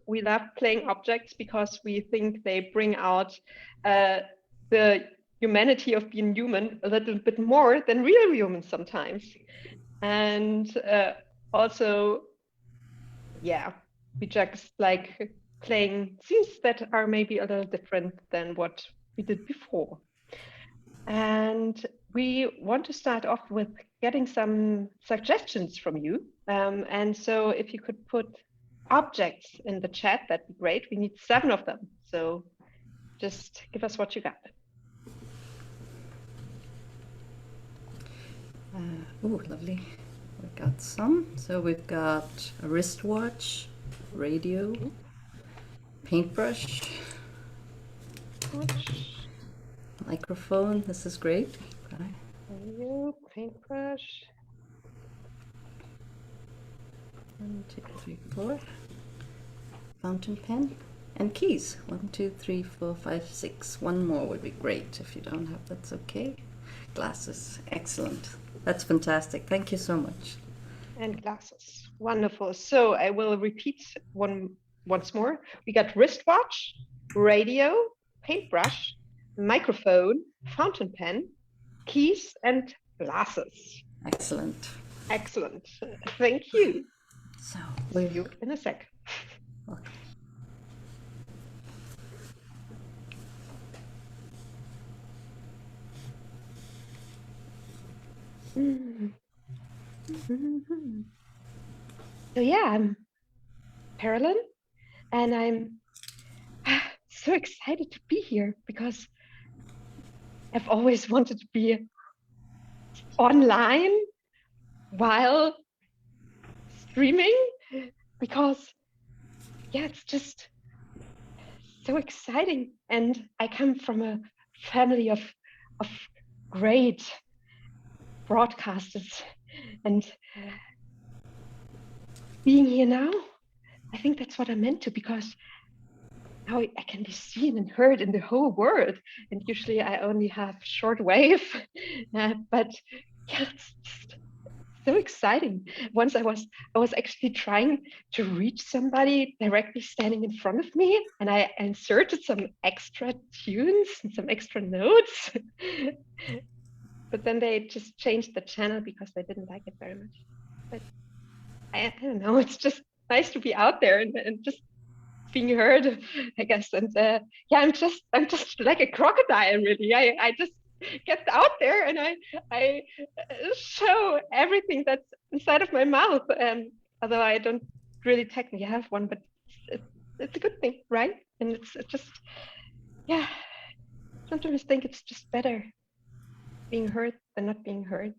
we love playing objects because we think they bring out the humanity of being human a little bit more than real humans sometimes. And also, yeah, we just like playing scenes that are maybe a little different than what we did before. And we want to start off with getting some suggestions from you. And so if you could put objects in the chat, that'd be great. We need 7 of them. So just give us what you got. Oh, lovely. We've got some. So we've got a wristwatch, radio, paintbrush, microphone. This is great. Okay. Radio, paintbrush. 1, 2, 3, 4. Fountain pen and keys. 1, 2, 3, 4, 5, 6. One more would be great. If you don't have, that's okay. Glasses. Excellent. That's fantastic. Thank you so much. And glasses. Wonderful. So I will repeat once more. We got wristwatch, radio, paintbrush, microphone, fountain pen, keys, and glasses. Excellent. Excellent. Thank you. So see you in a sec. Okay. So yeah, I'm Carolyn, and I'm so excited to be here because I've always wanted to be online while streaming, because yeah, it's just so exciting. And I come from a family of great broadcasters, and being here now, I think that's what I meant to, because now I can be seen and heard in the whole world. And usually I only have shortwave, but yeah, it's just so exciting. Once I was actually trying to reach somebody directly standing in front of me, and I inserted some extra tunes and some extra notes. But then they just changed the channel because they didn't like it very much. But I don't know, it's just nice to be out there and just being heard, I guess. And yeah, I'm just like a crocodile, really. I just get out there and I show everything that's inside of my mouth. Although I don't really technically have one, but it's a good thing, right? And it's just, yeah, sometimes I think it's just better being heard than not being heard,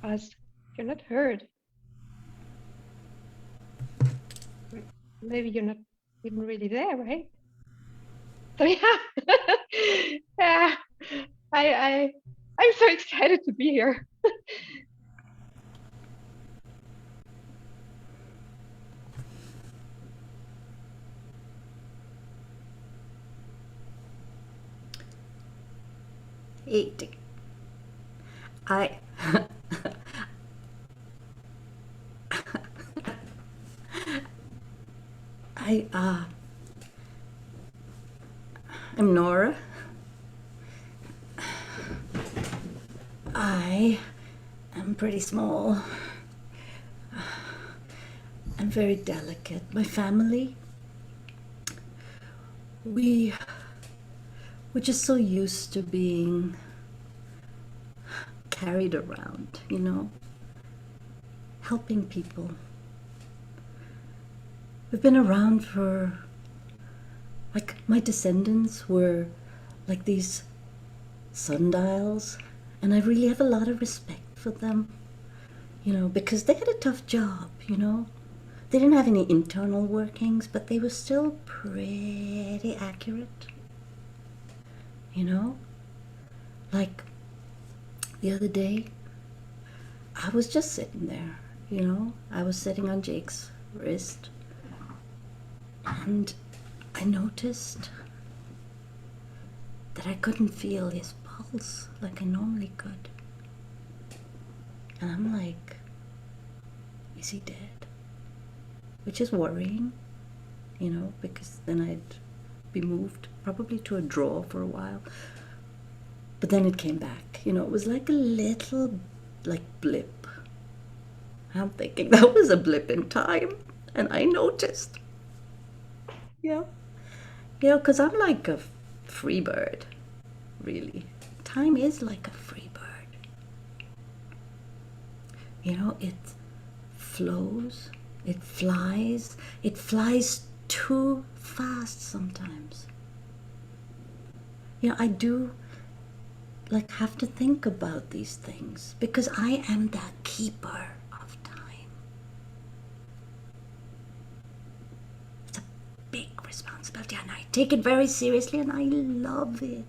because if you're not heard, maybe you're not even really there, right? So yeah, yeah, I'm so excited to be here. Eating. I'm Nora. I am pretty small. I'm very delicate. My family, we're just so used to being carried around, you know, helping people. We've been around for, like, my descendants were like these sundials, and I really have a lot of respect for them, you know, because they had a tough job, you know. They didn't have any internal workings, but they were still pretty accurate, you know. Like the other day, I was just sitting there, you know. I was sitting on Jake's wrist, and I noticed that I couldn't feel his pulse like I normally could. And I'm like, is he dead? Which is worrying, because then I'd be moved probably to a drawer for a while. But then it came back. It was like a little, like, blip. I'm thinking that was a blip in time, and I noticed. Yeah. Because I'm like a free bird, really. Time is like a free bird. It flows, it flies too fast sometimes. I do like have to think about these things because I am the keeper of time. It's a big responsibility and I take it very seriously and I love it.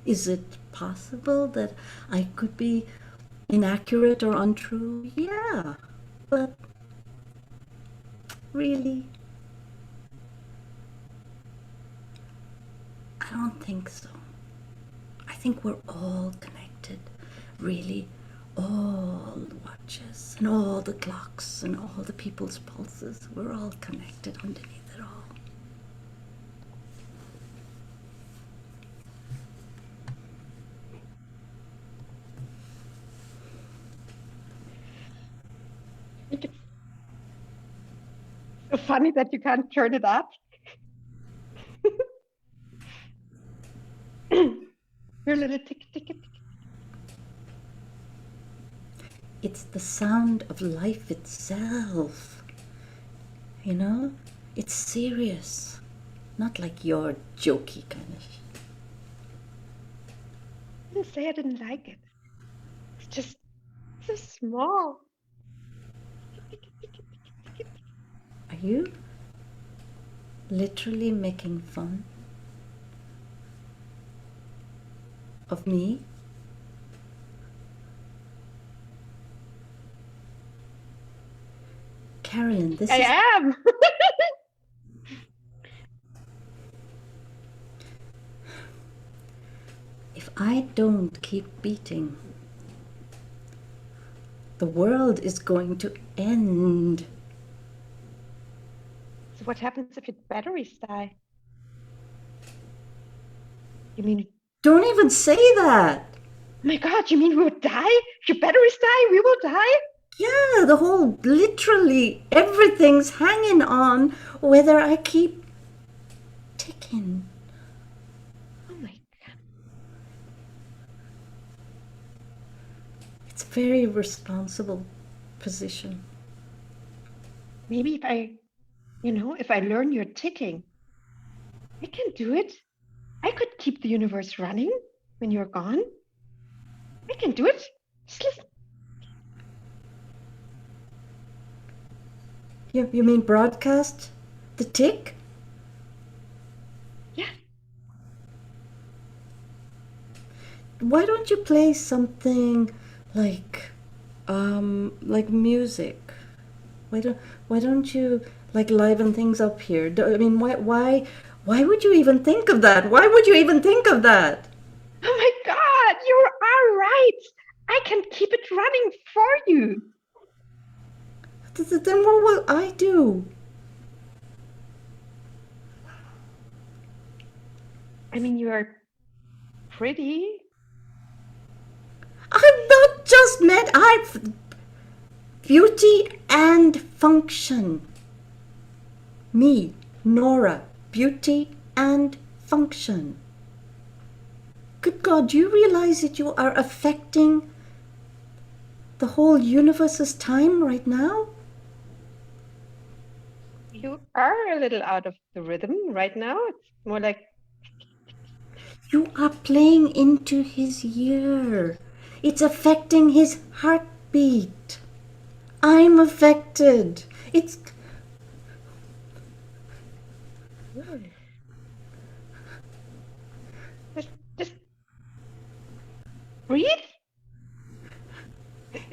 Is it possible that I could be inaccurate or untrue? Yeah, but really, I don't think so. I think we're all connected, really. All the watches and all the clocks and all the people's pulses, we're all connected underneath it all. I think it's so funny that you can't turn it up. Your little tick, tick, tick. It's the sound of life itself. It's serious, not like your jokey kind of. I didn't say I didn't like it. It's just so small. Are you literally making fun of me? Carolyn, this I is... am. If I don't keep beating, the world is going to end. So what happens if your batteries die? You mean... Don't even say that. Oh my God, you mean we would die? If your batteries die, we will die? Yeah, the whole, literally, everything's hanging on whether I keep ticking. Oh my God. It's a very responsible position. Maybe if I learn your ticking, I can do it. I could keep the universe running when you're gone. I can do it. Just listen. You mean broadcast the tick? Yeah. Why don't you play something like music? Why don't you like liven things up here? I mean, why would you even think of that? Why would you even think of that? Oh my God, you are right. I can keep it running for you. Then what will I do? I mean, you're pretty. I'm not just met. I've beauty and function. Me, Nora, beauty and function. Good God, do you realize that you are affecting the whole universe's time right now? You are a little out of the rhythm right now. It's more like... You are playing into his ear. It's affecting his heartbeat. I'm affected. It's... Just breathe.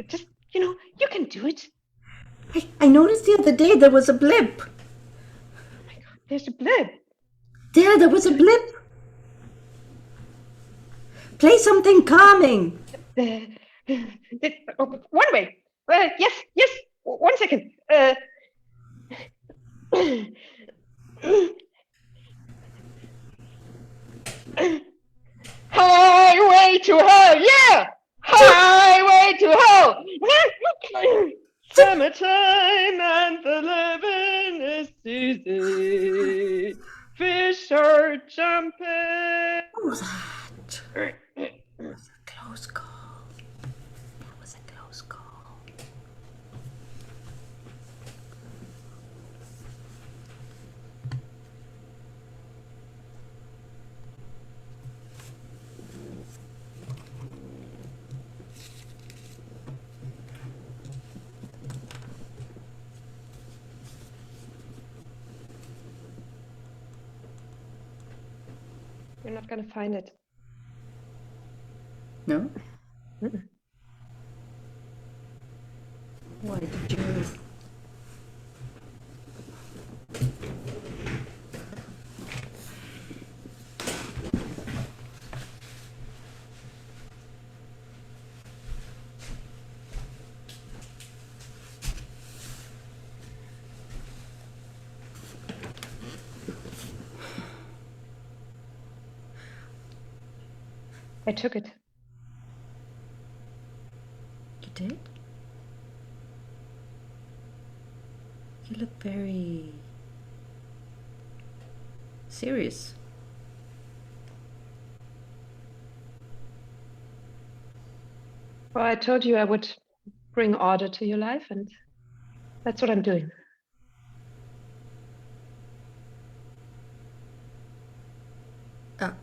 Just, you can do it. I noticed the other day there was a blip. Oh my God, there's a blip. There was a blip. Play something calming. One way. Yes. 1 second. Highway to hell, yeah! Highway to hell! Summertime and the living is easy. Fish are jumping. What was that? Close call. That was a close call. You're not gonna find it. No? Mm-mm. Why did you? I took it. You did? You look very serious. Well, I told you I would bring order to your life, and that's what I'm doing.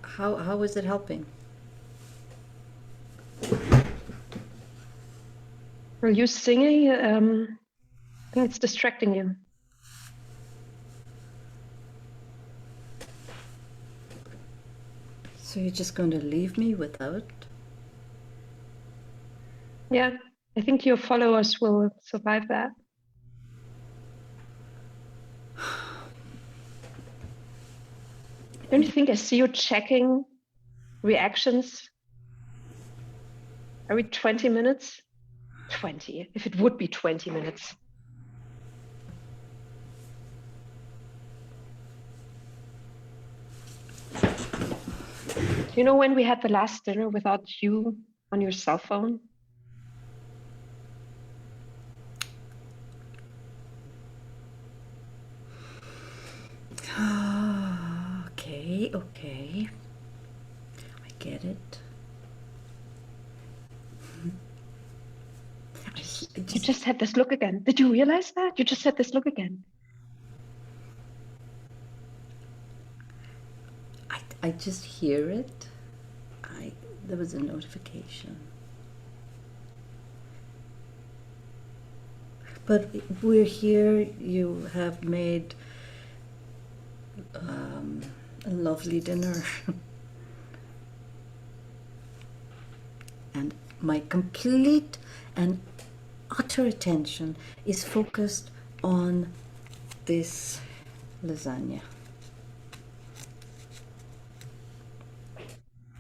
How is it helping? Are you singing? I think it's distracting you. So you're just going to leave me without? Yeah, I think your followers will survive that. Don't you think I see you checking reactions every 20 minutes? 20, if it would be 20 minutes. You know when we had the last dinner without you on your cell phone? Okay. I get it. You just had this look again. Did you realize that? You just had this look again. I just hear it. There was a notification. But we're here. You have made a lovely dinner. And my complete and utter attention is focused on this lasagna.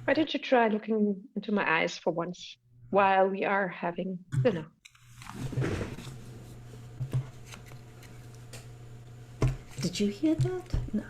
Why don't you try looking into my eyes for once while we are having dinner? Did you hear that? No.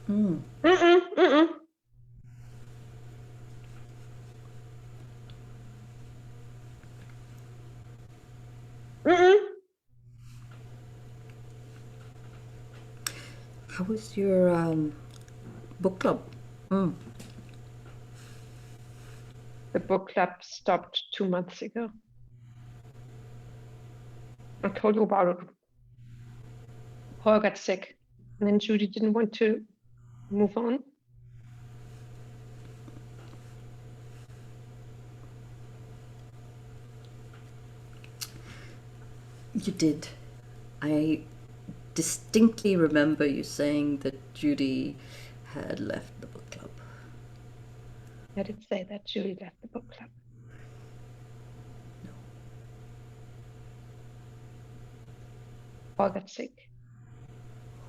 Mm-mm, mm-mm. Mm-mm. How was your book club? The book club stopped 2 months ago. I told you about it. Paul got sick, and then Judy didn't want to move on. You did. I distinctly remember you saying that Judy had left the book club. I did say that Julie left the book club. No. Paul got sick.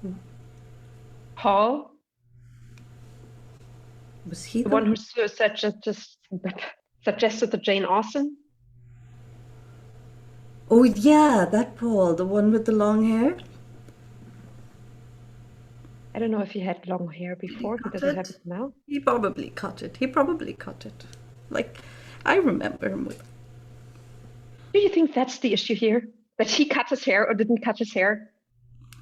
Who? Paul? Was he the one who suggested the Jane Austen? Oh, yeah, that Paul, the one with the long hair. I don't know if he had long hair before. He doesn't have it now. He probably cut it. He probably cut it. Like, I remember him with. Do you think that's the issue here? That he cut his hair or didn't cut his hair?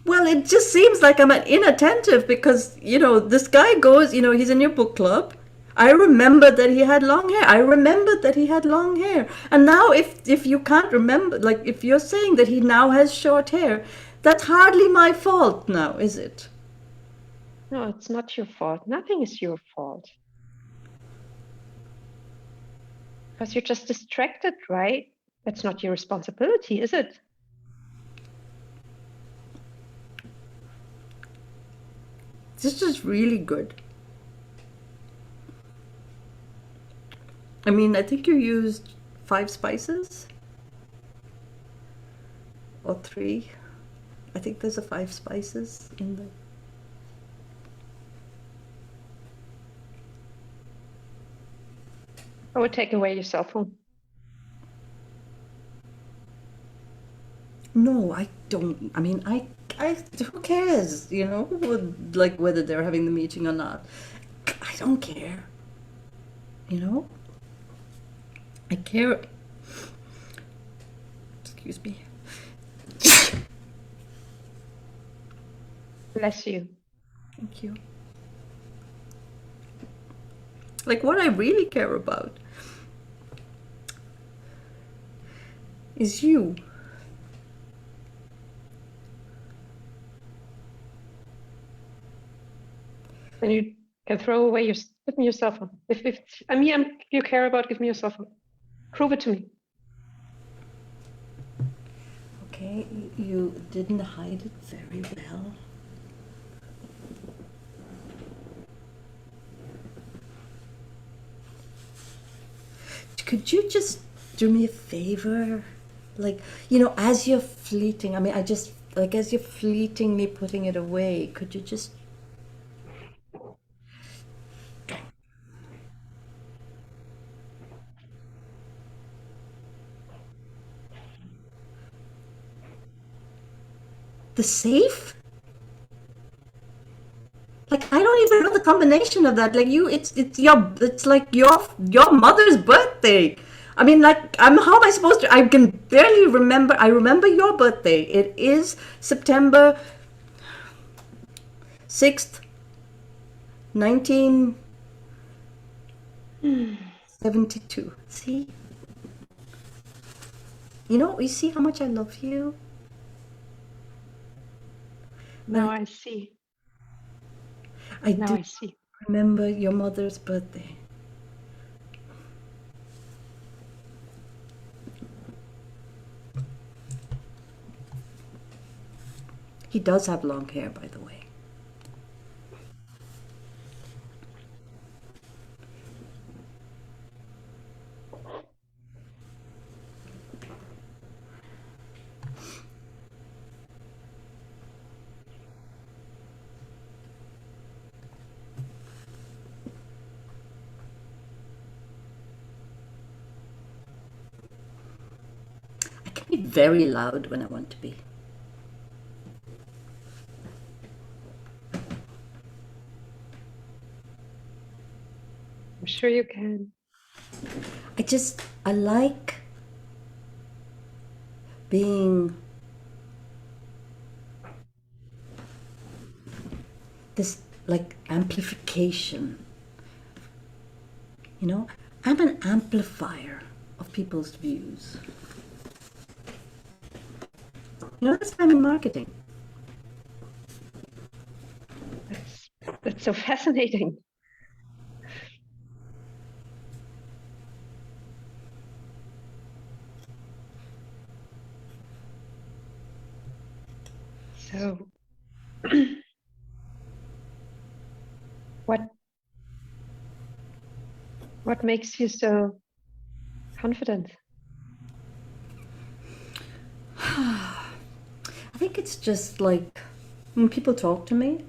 Well, it just seems like I'm inattentive because, this guy goes, he's in your book club. I remember that he had long hair. I remembered that he had long hair. And now if you can't remember, like if you're saying that he now has short hair, that's hardly my fault now, is it? No, it's not your fault. Nothing is your fault. Because you're just distracted, right? That's not your responsibility, is it? This is really good. I mean, I think you used 5 spices or 3. I think there's a 5 spices in there. I would take away your cell phone. No, I don't. I mean, who cares, like whether they're having the meeting or not. I don't care. I care. Excuse me. Bless you. Thank you. Like, what I really care about is you. Then you can throw away give me your cell phone. If you care about, give me your cell phone. Prove it to me. Okay, you didn't hide it very well. Could you just do me a favor? Like, as you're fleeting, I mean, as you're fleetingly putting it away, could you just. The safe? Like, I don't even know the combination of that. Like, it's like your mother's birthday. I mean, like, how am I supposed to? I can barely remember. I remember your birthday. It is September 6th, 1972. See? You see how much I love you? Now I see. I Now do I see. remember your mother's birthday. He does have long hair, by the way. I can be very loud when I want to be. I'm sure you can. I like being this, like, amplification. I'm an amplifier of people's views. That's why I'm in marketing. That's so fascinating. So, What makes you so confident? I think it's just like when people talk to me,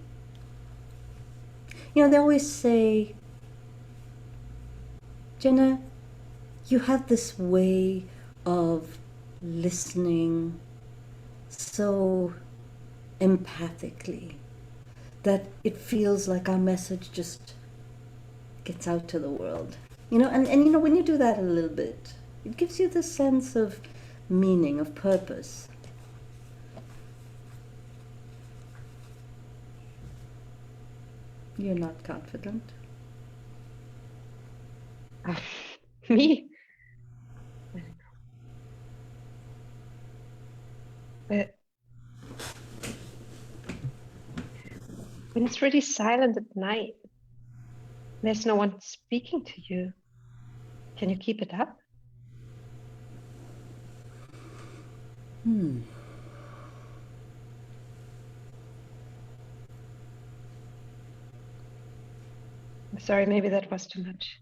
you know, they always say, Jenna, you have this way of listening so empathically that it feels like our message just gets out to the world. You know, and you know, when you do that a little bit, it gives you this sense of meaning, of purpose. You're not confident. Me? I don't know. But when it's really silent at night, there's no one speaking to you. Can you keep it up? Sorry, maybe that was too much.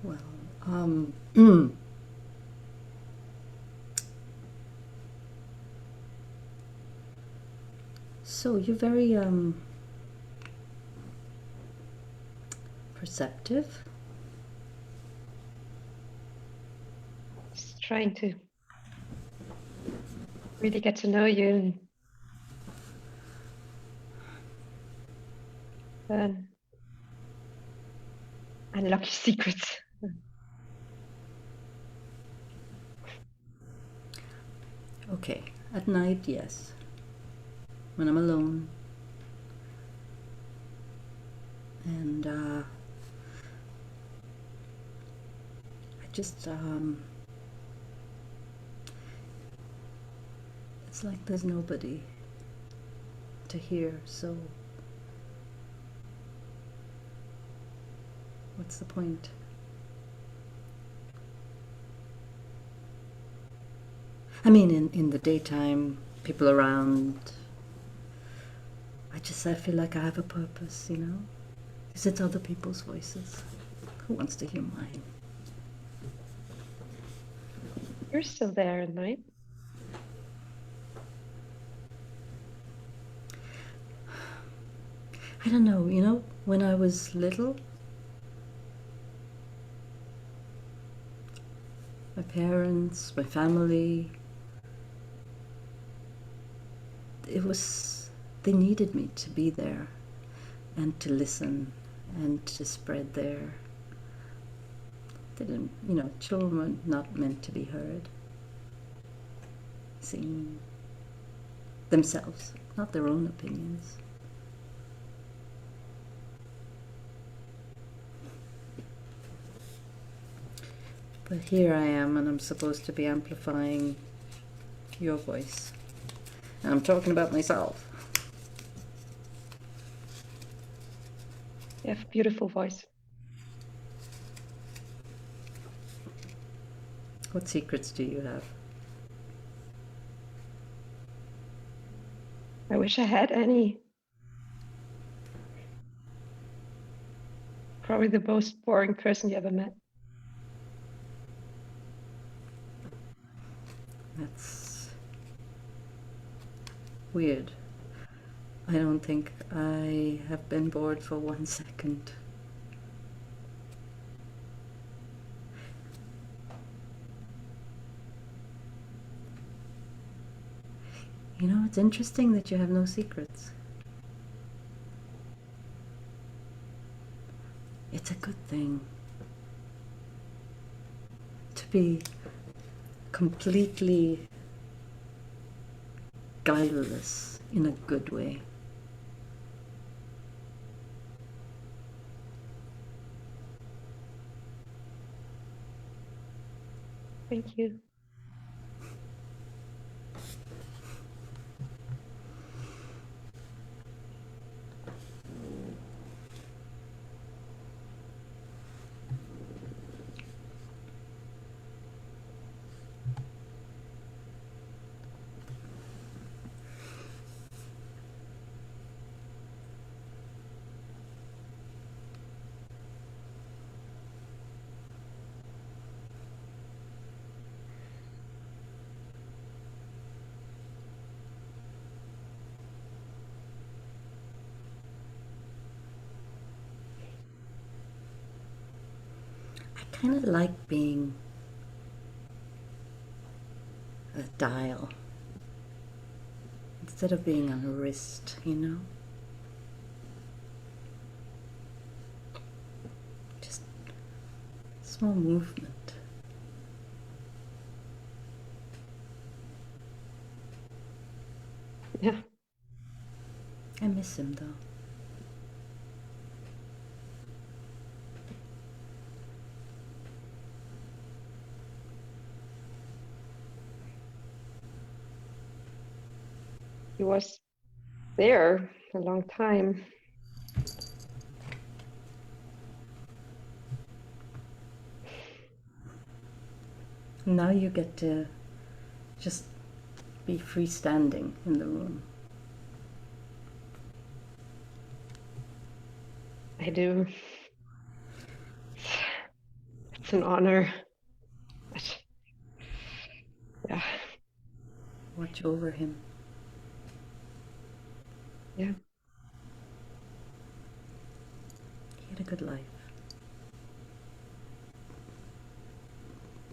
Well, so you're very perceptive. Just trying to really get to know you and unlock your secrets. Okay, at night, yes. When I'm alone. And I just, it's like there's nobody to hear, so what's the point? I mean, in the daytime, people around, I feel like I have a purpose, you know? Because it's other people's voices. Who wants to hear mine? You're still there at night. I don't know, you know, when I was little, my parents, my family, they needed me to be there and to listen and to spread their, they didn't, you know, children were not meant to be heard, seen themselves, not their own opinions. But here I am, and I'm supposed to be amplifying your voice. And I'm talking about myself. You have a beautiful voice. What secrets do you have? I wish I had any. Probably the most boring person you ever met. That's weird. I don't think I have been bored for 1 second. You know, it's interesting that you have no secrets. It's a good thing to be completely guileless in a good way. Thank you. kind of like being a dial instead of being on a wrist, you know? Just small movement. Yeah. I miss him though. He was there a long time. Now you get to just be freestanding in the room. I do. It's an honor. But, yeah. Watch over him. Yeah. He had a good life.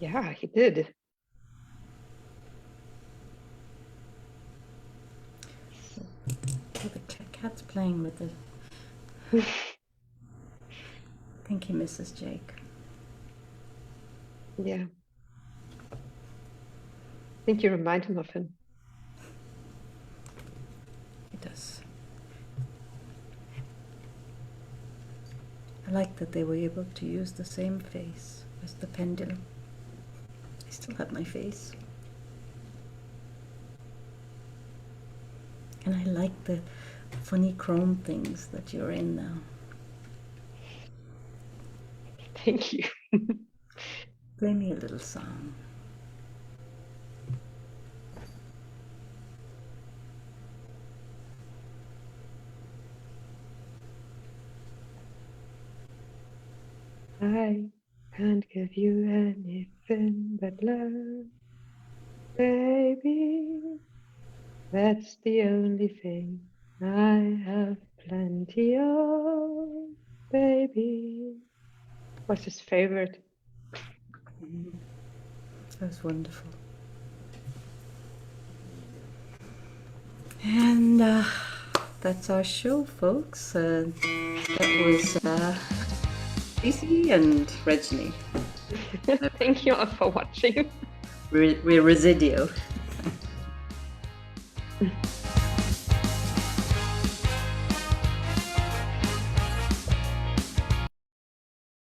Yeah, he did. Oh, the cat's playing with it. I think he misses Jake. Yeah. I think you remind him of him. He does. I like that they were able to use the same face as the pendulum. I still have my face. And I like the funny chrome things that you're in now. Thank you. Play me a little song. I can't give you anything but love, baby. That's the only thing I have plenty of, baby. What's his favorite? That was wonderful. And that's our show, folks. That was Sisi and Rejini. Thank you all for watching. We're RESIDUO.